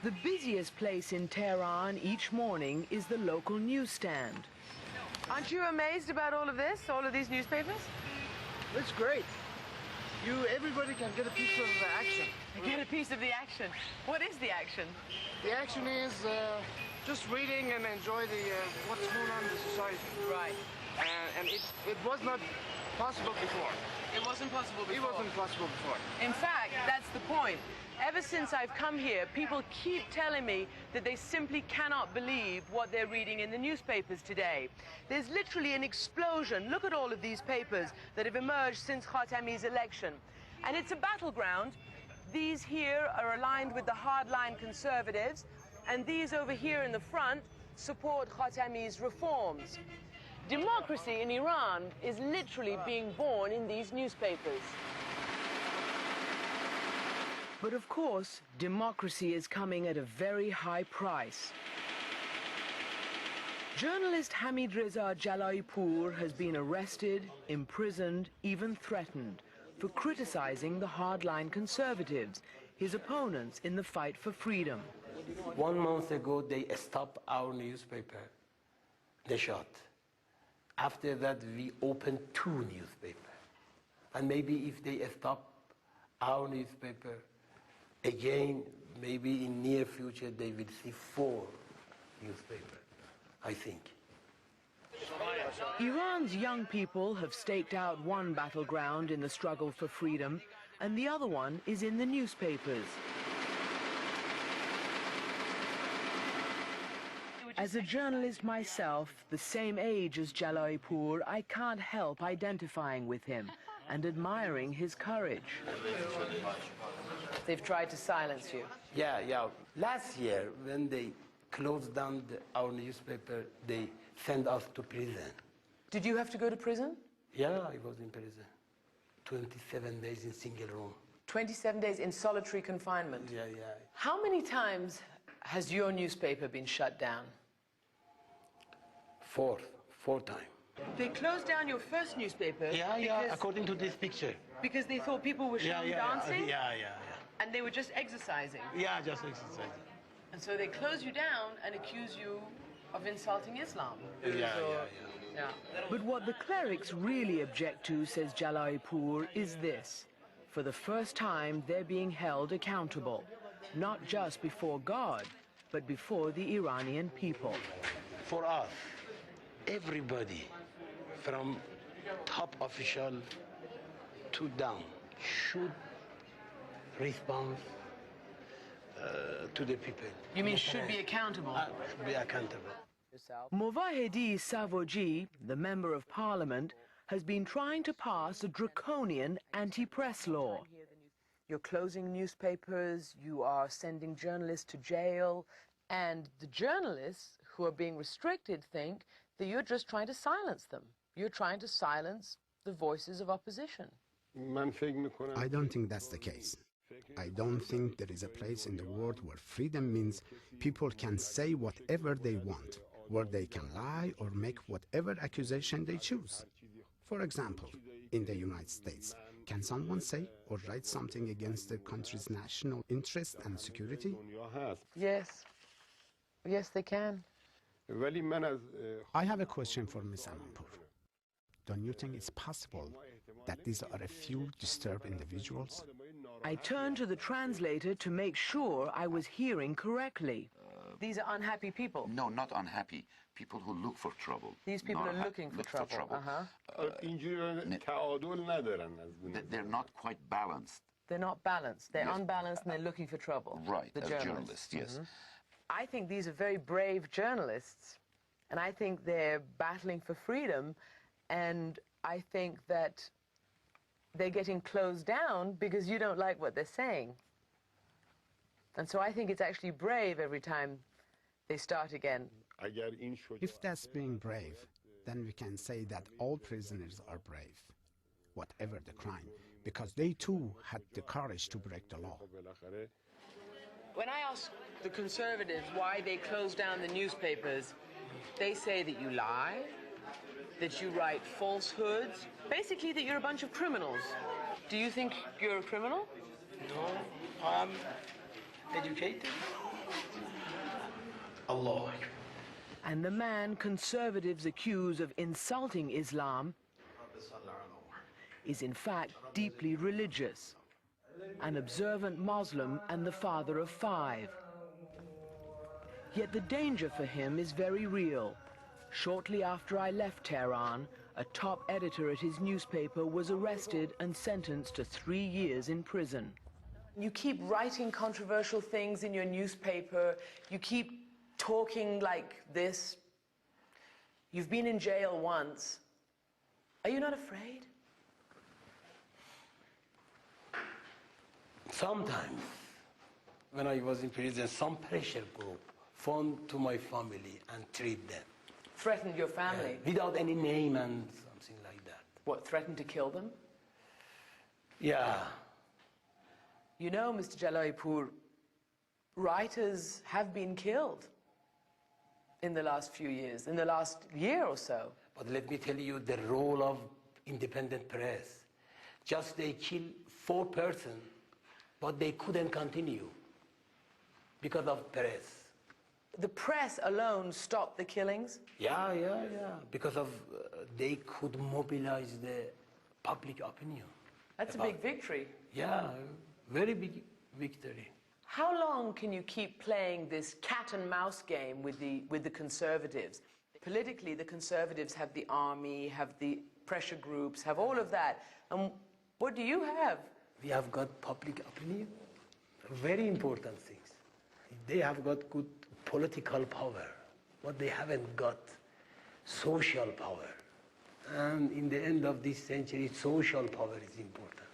The busiest place in Tehran each morning is the local newsstand. Aren't you amazed about all of this, all of these newspapers? It's great. Everybody can get a piece of the action. Get a piece of the action. What is the action? The action is just reading and enjoy what's going on in the society. Right. And it was not possible before. It wasn't possible before. It wasn't possible before. In fact, that's the point. Ever since I've come here, people keep telling me that they simply cannot believe what they're reading in the newspapers today. There's literally an explosion. Look at all of these papers that have emerged since Khatami's election. And it's a battleground. These here are aligned with the hardline conservatives, and these over here in the front support Khatami's reforms. Democracy in Iran is literally being born in these newspapers. But of course, democracy is coming at a very high price. Journalist Hamid Reza Jalayipour has been arrested, imprisoned, even threatened for criticizing the hardline conservatives, his opponents in the fight for freedom. 1 month ago, they stopped our newspaper. They shot. After that, we opened 2 newspapers. And maybe if they stop our newspaper, again, maybe in near future, they will see 4 newspapers, I think. Iran's young people have staked out one battleground in the struggle for freedom, and the other one is in the newspapers. As a journalist myself, the same age as Jalayipour, I can't help identifying with him and admiring his courage. They've tried to silence you. Yeah. Last year, when they closed down our newspaper, they sent us to prison. Did you have to go to prison? Yeah, I was in prison. 27 days in single room. 27 days in solitary confinement? Yeah. How many times has your newspaper been shut down? 4 times. They closed down your first newspaper. Yeah, according to this picture. Because they thought people were shown dancing? Yeah. And they were just exercising? Yeah, just exercising. And so they close you down and accuse you of insulting Islam? Yeah. But what the clerics really object to, says Jalayipour, is this. For the first time, they're being held accountable. Not just before God, but before the Iranian people. For us, everybody, from top official to down, should respond to the people. You mean should be accountable? Should be accountable. Movahedi Savoji, the member of parliament, has been trying to pass a draconian anti-press law. You're closing newspapers, you are sending journalists to jail, and the journalists who are being restricted think that you're just trying to silence them. You're trying to silence the voices of opposition. I don't think that's the case. I don't think there is a place in the world where freedom means people can say whatever they want, where they can lie or make whatever accusation they choose. For example, in the United States, can someone say or write something against the country's national interest and security? Yes. Yes, they can. I have a question for Ms. Amanpour. Don't you think it's possible that these are a few disturbed individuals? I turned to the translator to make sure I was hearing correctly. These are unhappy people? No, not unhappy. People who look for trouble. These people are looking for trouble. They're not quite balanced. They're not balanced. They're Yes. unbalanced and they're looking for trouble. Right, The as journalists, yes. I think these are very brave journalists, and I think they're battling for freedom, and I think that they're getting closed down because you don't like what they're saying. And so I think it's actually brave every time they start again. If that's being brave, then we can say that all prisoners are brave, whatever the crime, because they too had the courage to break the law. When I ask the conservatives why they close down the newspapers, they say that you lie, that you write falsehoods, basically that you're a bunch of criminals. Do you think you're a criminal? No, I'm educated. Allah. And the man conservatives accuse of insulting Islam is in fact deeply religious, an observant Muslim and the father of 5. Yet the danger for him is very real. Shortly after I left Tehran, a top editor at his newspaper was arrested and sentenced to 3 years in prison. You keep writing controversial things in your newspaper. You keep talking like this. You've been in jail once. Are you not afraid? Sometimes, when I was in prison, some pressure group phoned to my family and treat them. Threatened your family? Without any name and something like that. What, threatened to kill them? Yeah. You know, Mr. Jalaipur, writers have been killed in the last few years, in the last year or so. But let me tell you the role of independent press. Just they killed 4 persons, but they couldn't continue because of press. The press alone stopped the killings? Yeah. Because of they could mobilize the public opinion. That's a big victory. Yeah, very big victory. How long can you keep playing this cat and mouse game with the conservatives? Politically, the conservatives have the army, have the pressure groups, have all of that. And what do you have? We have got public opinion, very important things. They have got good political power, but they haven't got social power. And in the end of this century, social power is important.